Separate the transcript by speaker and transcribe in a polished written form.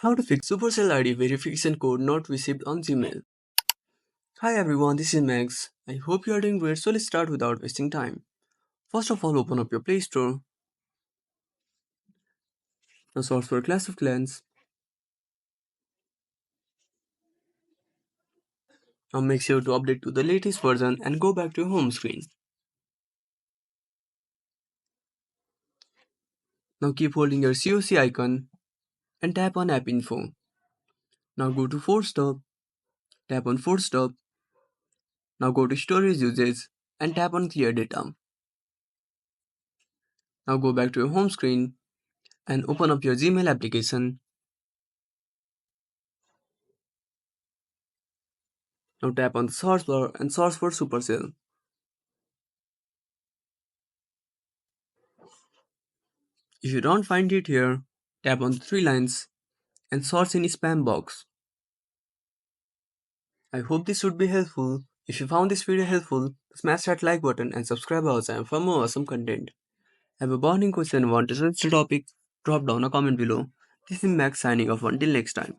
Speaker 1: How to fix Supercell ID verification code not received on Gmail. Hi everyone, this is Max. I hope you are doing great, so let's start without wasting time. First of all, open up your Play Store. Now search for Clash of Clans. Now make sure to update to the latest version and go back to your home screen. Now keep holding your COC icon and tap on App Info. Now go to Force Stop, tap on Force Stop. Now go to Storage Usage and tap on Clear Data. Now go back to your home screen and open up your Gmail application. Now tap on the search bar and search for Supercell. If you don't find it here, tap on the three lines and search in spam box. I hope this would be helpful. If you found this video helpful, smash that like button and subscribe our channel for more awesome content. Have a burning question or want to search the topic? Drop down a comment below. This is Max signing off until next time.